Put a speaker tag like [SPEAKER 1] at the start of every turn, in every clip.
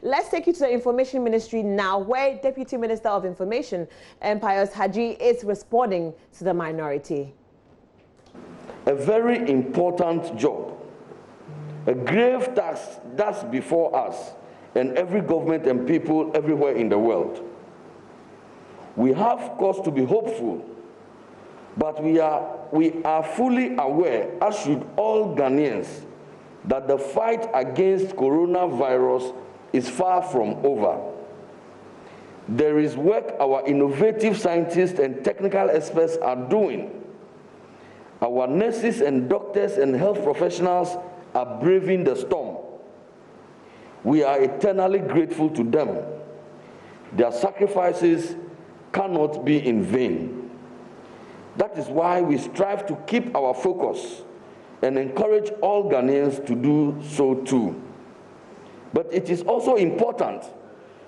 [SPEAKER 1] Let's take you to the Information Ministry now, where Deputy Minister of Information, Pius Hadzide, is responding to the minority.
[SPEAKER 2] A very important job, a grave task that's before us and every government and people everywhere in the world. We have cause to be hopeful, but we are fully aware, as should all Ghanaians, that the fight against coronavirus is far from over. There is work our innovative scientists and technical experts are doing. Our nurses and doctors and health professionals are braving the storm. We are eternally grateful to them. Their sacrifices cannot be in vain. That is why we strive to keep our focus and encourage all Ghanaians to do so too. But it is also important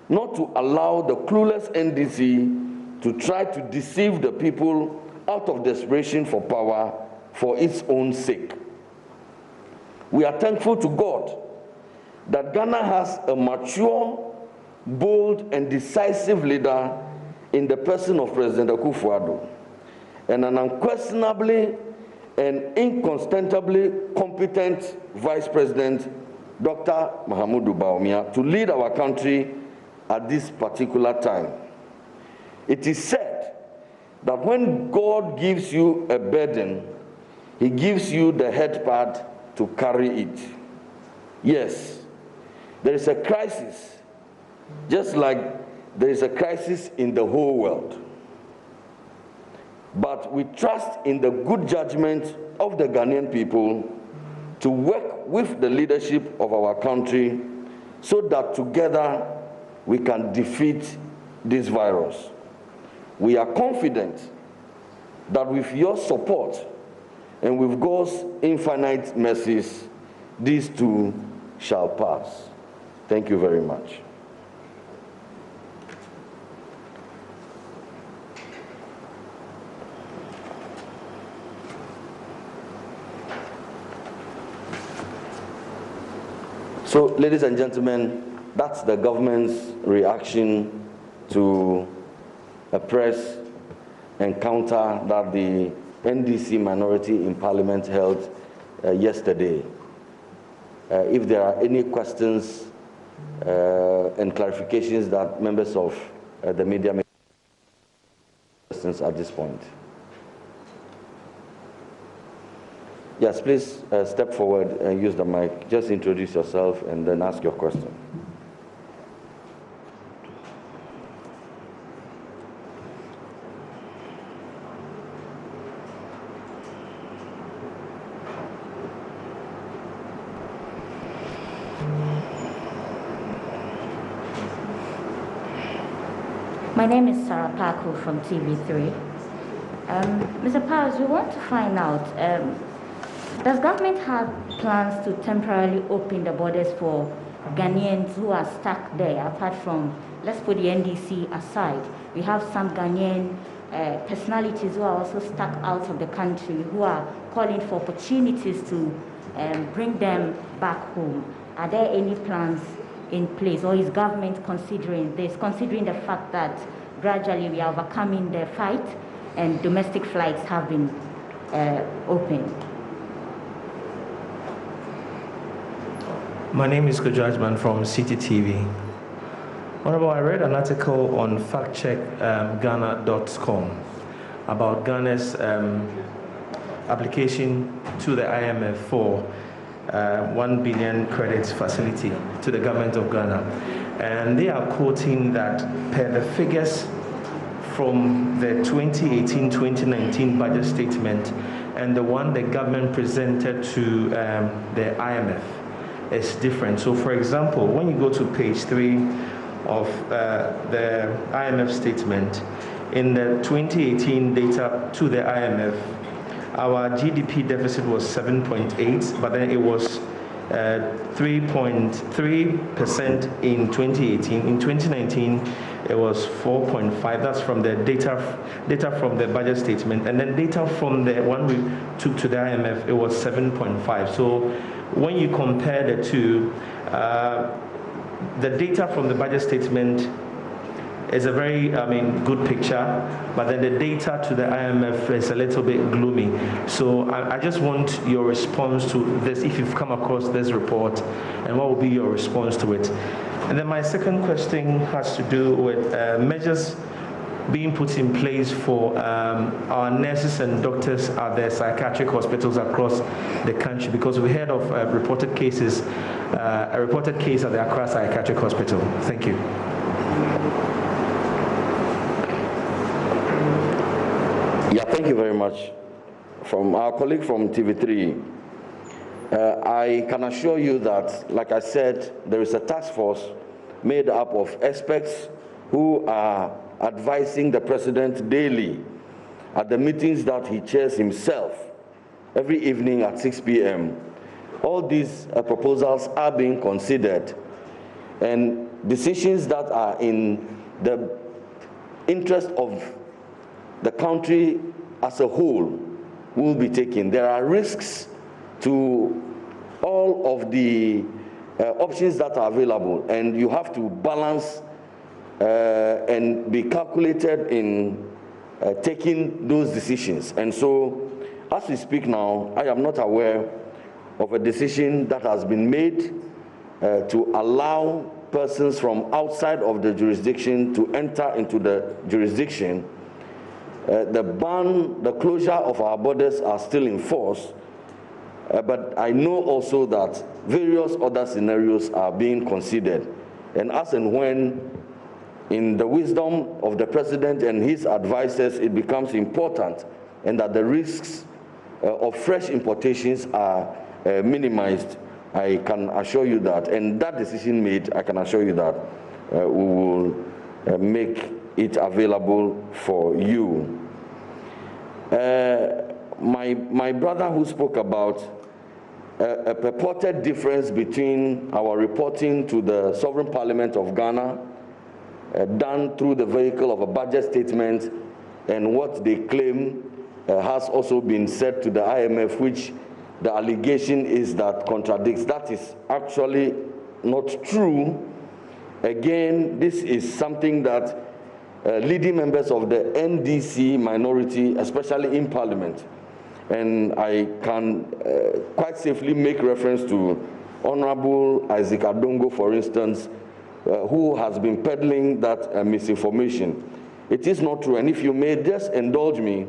[SPEAKER 2] not to allow the clueless NDC to try to deceive the people out of desperation for power for its own sake. We are thankful to God that Ghana has a mature, bold, and decisive leader in the person of President Akufo-Addo, and an unquestionably and incontestably competent Vice President, Dr. Mahamudu Bawumia, to lead our country at this particular time. It is said that when God gives you a burden, He gives you the headpad to carry it. Yes, there is a crisis, just like there is a crisis in the whole world. But we trust in the good judgment of the Ghanaian people to work with the leadership of our country so that together we can defeat this virus. We are confident that with your support and with God's infinite mercies, these too shall pass. Thank you very much. So, ladies and gentlemen, that's the government's reaction to a press encounter that the NDC minority in Parliament held yesterday. If there are any questions and clarifications that members of the media may have questions at this point. Yes, please step forward and use the mic. Just introduce yourself and then ask your question.
[SPEAKER 3] My name is Sarah Paku from TV3. Mr. Pius, we want to find out, does government have plans to temporarily open the borders for Ghanaians who are stuck there, apart from, let's put the NDC aside? We have some Ghanaian personalities who are also stuck out of the country, who are calling for opportunities to bring them back home. Are there any plans in place, or is government considering this, considering the fact that gradually we are overcoming the fight and domestic flights have been opened?
[SPEAKER 4] My name is Kojajman from City TV. Honorable, I read an article on factcheckghana.com about Ghana's application to the IMF for 1 billion credit facility to the government of Ghana. And they are quoting that per the figures from the 2018-2019 budget statement and the one the government presented to the IMF is different. So for example, when you go to page 3 of the IMF statement, in the 2018 data to the IMF, our GDP deficit was 7.8, but then it was 3.3% in 2018. In 2019, it was 4.5. That's from the data from the budget statement, and then data from the one we took to the IMF, it was 7.5. So when you compare the two, the data from the budget statement is a very, good picture, but then the data to the IMF is a little bit gloomy. So I just want your response to this, if you've come across this report, and what will be your response to it. And then my second question has to do with measures being put in place for our nurses and doctors at the psychiatric hospitals across the country, because we heard of a reported case at the Accra Psychiatric Hospital. Thank you.
[SPEAKER 2] Yeah, thank you very much. From our colleague from TV3, I can assure you that, like I said, there is a task force made up of experts who are advising the president daily at the meetings that he chairs himself every evening at 6 p.m. All these proposals are being considered, and decisions that are in the interest of the country as a whole will be taken. There are risks to all of the options that are available, and you have to balance and be calculated in taking those decisions. And so, as we speak now, I am not aware of a decision that has been made to allow persons from outside of the jurisdiction to enter into the jurisdiction. The ban, the closure of our borders are still in force, but I know also that various other scenarios are being considered. And as and when, in the wisdom of the president and his advisors, it becomes important and that the risks of fresh importations are minimized, I can assure you that, and that decision made, I can assure you that we will make it available for you. My brother who spoke about a purported difference between our reporting to the Sovereign Parliament of Ghana done through the vehicle of a budget statement and what they claim has also been said to the IMF, which the allegation is that contradicts. That is actually not true. Again, this is something that leading members of the NDC minority, especially in Parliament, and I can quite safely make reference to Honorable Isaac Adongo, for instance, who has been peddling that misinformation. It is not true, and if you may just indulge me,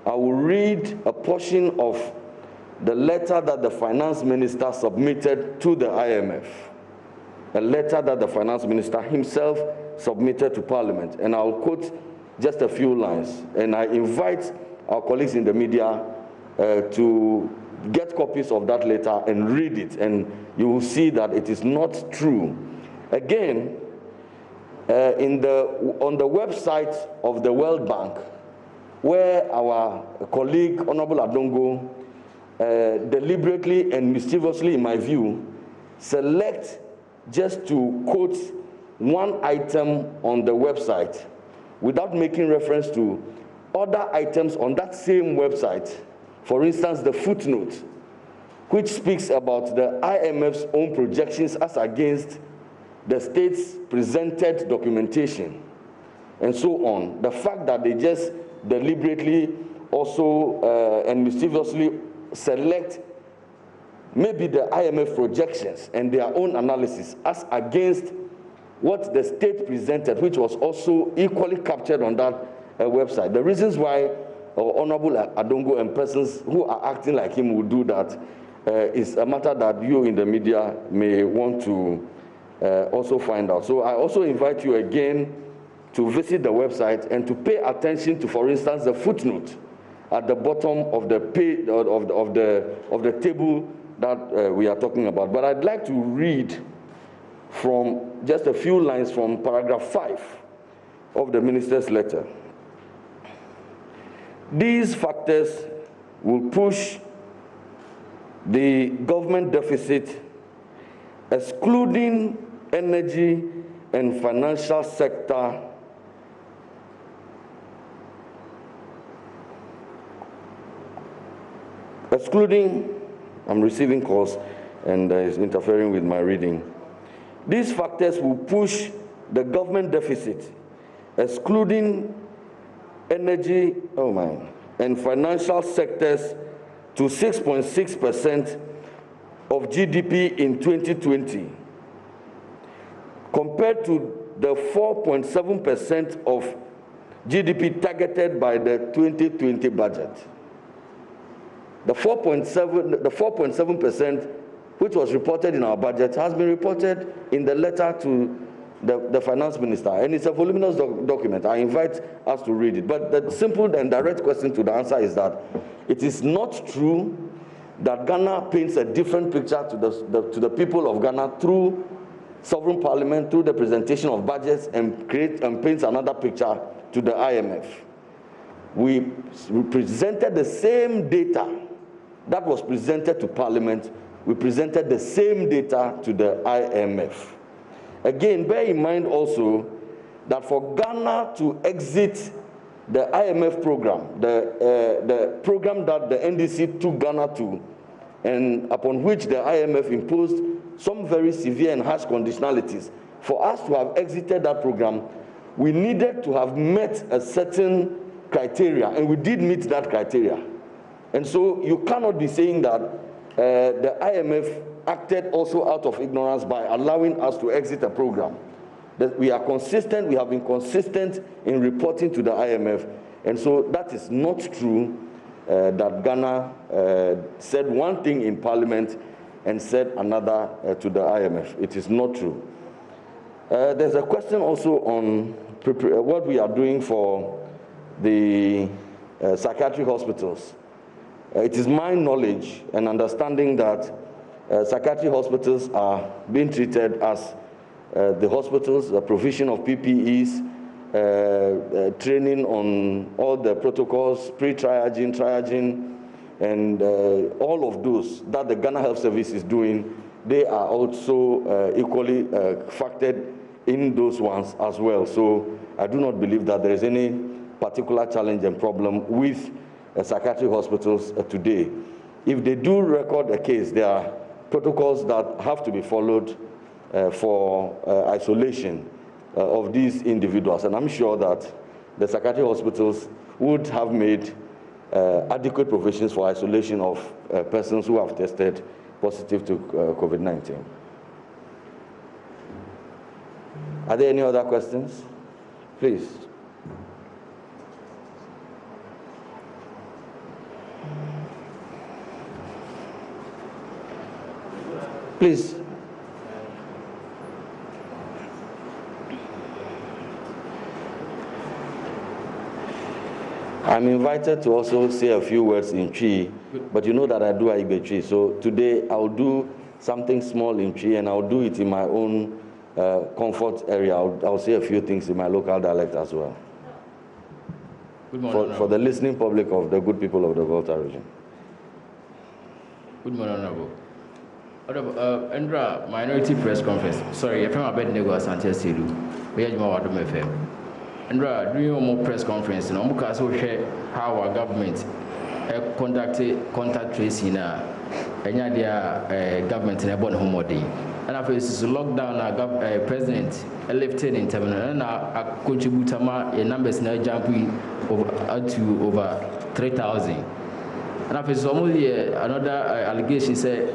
[SPEAKER 2] I will read a portion of the letter that the finance minister submitted to the IMF, a letter that the finance minister himself submitted to Parliament, and I'll quote just a few lines, and I invite our colleagues in the media to get copies of that letter and read it, and you will see that it is not true. Again, on the website of the World Bank, where our colleague Honorable Adongo deliberately and mischievously, in my view, select just to quote one item on the website without making reference to other items on that same website. For instance, the footnote, which speaks about the IMF's own projections as against the state's presented documentation, and so on. The fact that they just deliberately also and mischievously select maybe the IMF projections and their own analysis as against what the state presented, which was also equally captured on that website. The reasons why Honorable Adongo and persons who are acting like him will do that is a matter that you in the media may want to also find out. So I also invite you again to visit the website and to pay attention to, for instance, the footnote at the bottom of the page of the table that we are talking about. But I'd like to read from just a few lines from paragraph 5 of the minister's letter. These factors will push the government deficit, excluding energy and financial sector, I'm receiving calls and it's interfering with my reading. These factors will push the government deficit, excluding energy and financial sectors, to 6.6% of GDP in 2020, compared to the 4.7% of GDP targeted by the 2020 budget. The 4.7%, which was reported in our budget, has been reported in the letter to the finance minister, and it's a voluminous document. I invite us to read it. But the simple and direct question to the answer is that it is not true that Ghana paints a different picture to the people of Ghana through sovereign parliament, through the presentation of budgets, and paints another picture to the IMF. We presented the same data that was presented to Parliament. We presented the same data to the IMF. Again, bear in mind also that for Ghana to exit the IMF program, the program that the NDC took Ghana to, and upon which the IMF imposed some very severe and harsh conditionalities, for us to have exited that program, we needed to have met a certain criteria, and we did meet that criteria. And so you cannot be saying that the IMF acted also out of ignorance by allowing us to exit a program. That we are consistent, we have been consistent in reporting to the IMF, and so that is not true that Ghana said one thing in Parliament and said another to the IMF. It is not true. There's a question also on what we are doing for the psychiatric hospitals. It is my knowledge and understanding that psychiatric hospitals are being treated as the hospitals, the provision of PPEs, training on all the protocols, pre-triaging, triaging, and all of those that the Ghana Health Service is doing, they are also equally factored in those ones as well. So I do not believe that there is any particular challenge and problem with psychiatric hospitals today. If they do record a case, there are protocols that have to be followed for isolation of these individuals. And I'm sure that the psychiatric hospitals would have made adequate provisions for isolation of persons who have tested positive to COVID-19. Are there any other questions? Please. Please. I'm invited to also say a few words in Twi, but you know that I do Igbe Twi. So today I'll do something small in Twi, and I'll do it in my own comfort area. I'll say a few things in my local dialect as well.
[SPEAKER 5] Good morning,
[SPEAKER 2] for the listening public of the good people of the Volta region.
[SPEAKER 5] Good morning, Honorable. Endra, Minority Press Conference. Sorry, I'm from Abednego Asante Sedu. We are Juma Wadum FM. Endra, during your more press conference, no more also share how our government conducted contact tracing any their government in a bon homody. And after this is lockdown, our president lifted in terminal and our contributor numbers now jumping to over 3,000. And after this, another allegation said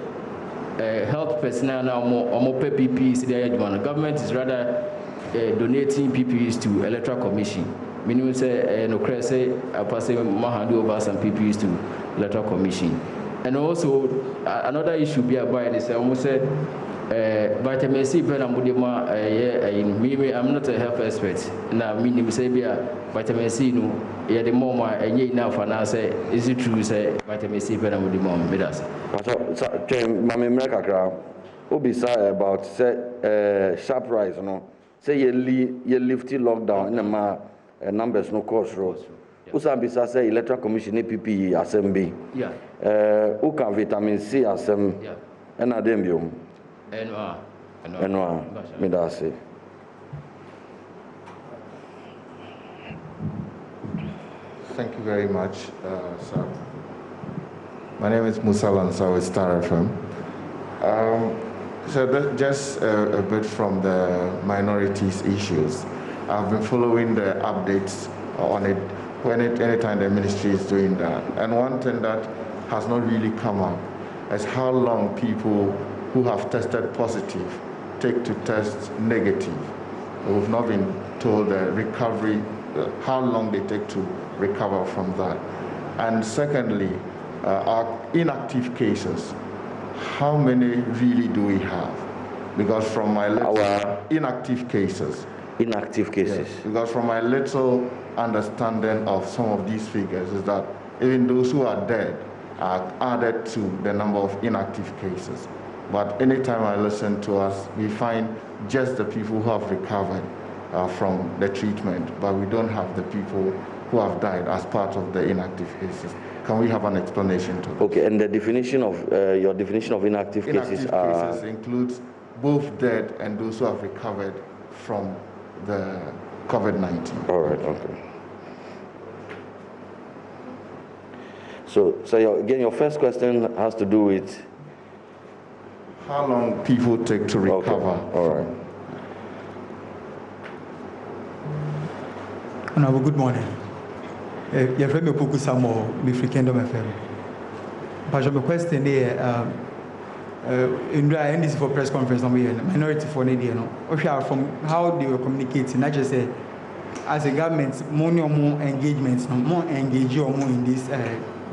[SPEAKER 5] health personnel now more PPEs. The government is rather donating PPEs to Electoral Commission. Meaning say no credit say a person hand over some PPEs to Electoral Commission. And also another issue be about this. I almost said vitamin C. I'm not a health expert. Now meaning say vitamin C no. Yeah, the more and enough and I say is it true say vitamin C better with the mom with us.
[SPEAKER 2] Mama Mreka Obisa about say sharp rise, no. Say you lifty lockdown in the numbers no course road. Usambisa say Electoral Commission PPE assembly.
[SPEAKER 5] Yeah.
[SPEAKER 2] Uka vitamin C assembly.
[SPEAKER 5] Yeah.
[SPEAKER 2] And adembium.
[SPEAKER 5] Enwa.
[SPEAKER 2] Midasi.
[SPEAKER 6] Thank you very much, sir. My name is Musa Lansa with Star FM. So that just a bit from the minorities issues. I've been following the updates on it anytime the ministry is doing that. And one thing that has not really come up is how long people who have tested positive take to test negative. We've not been told the recovery, how long they take to recover from that. And secondly, our inactive cases, how many really do we have? Because from my inactive cases.
[SPEAKER 2] Inactive cases.
[SPEAKER 6] Yes, because from my little understanding of some of these figures is that even those who are dead are added to the number of inactive cases. But anytime I listen to us, we find just the people who have recovered from the treatment, but we don't have the people who have died as part of the inactive cases. Can we have an explanation to that?
[SPEAKER 2] Okay, and the definition of, your definition of inactive cases are?
[SPEAKER 6] Inactive cases includes both dead and those who have recovered from the COVID-19.
[SPEAKER 2] All right, okay. So again, your first question has to do with?
[SPEAKER 6] How long people take to recover.
[SPEAKER 2] Okay. All right.
[SPEAKER 7] Honorable, good morning. Your friend Poku Samo, Mifri Kingdom FM. But my question here, in the NDC for press conference, minority for Nadia, from how they were communicating, not just say, as a government, more engagements, more engage or more in this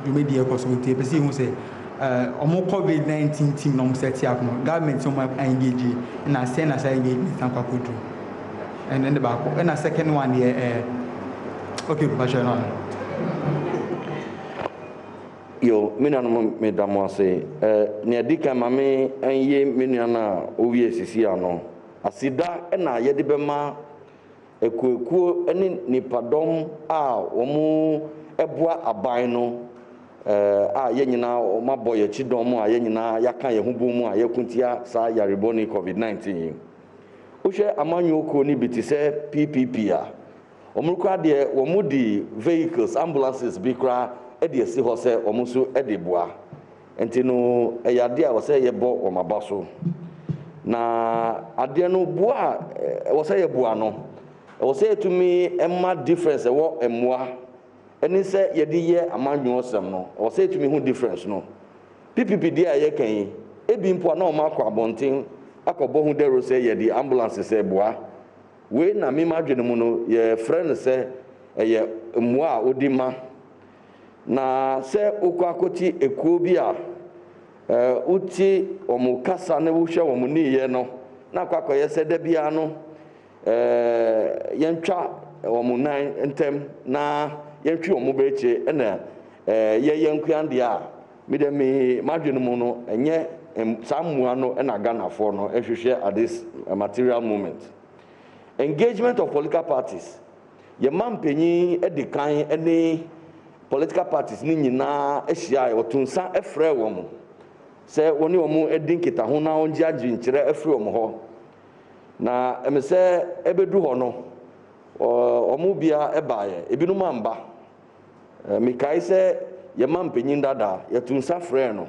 [SPEAKER 7] media possibility. But see, who say, more COVID-19 team, no set up, government, so much engage, and I send us engagement, and then the back, and a second one here, okay, Bachelor.
[SPEAKER 2] Yo, minanum medamo say, Niadika mame and ye minana, owie sisi ano. Asida ena yedi bema ekuekuo eni nipadom a omu ebua aban no a ye nyina o maboye chidom a ye nyina yaka ye hubomu a yekuntia sa yareboni COVID-19. Uhwe amanyo ko ni biti se PPP a omurukwa de womudi vehicles ambulances bikra ede esi ho se omuso ede boa enti no eyade a wo se ye bo o mabaso na ade no boa wo se ye boa no wo se etumi emma difference wo emmoa eni se ye de ye amanwo osem no wo se etumi hu difference no PPP dia ye kan ebi mpo na o makọ abonten akọbọ hu dero se ye de ambulance se boa we na mi madwene mu no ye friend se ye mmoa odima na se okọ akoti ekuo bi a uti omu kasa na wo hwe omu ni ye no na akọ ye se da bia no yentwa omu nan entem na yentwi omu beche na ye yenkuande a mi de mi madwene mu no enye samua no na Ghana for no ehwehwe at this material moment. Engagement of political parties. Ye mampenyi edikan ene political parties ni nyina ehia otunsa efre wom. Se woni omu edinkita ho na onji aginkyere efre wom ho. Na emse ebedu ho no omu bia ebaye ebinum amba. Mikai se ye mampenyi dada ye tunsa frɛ no.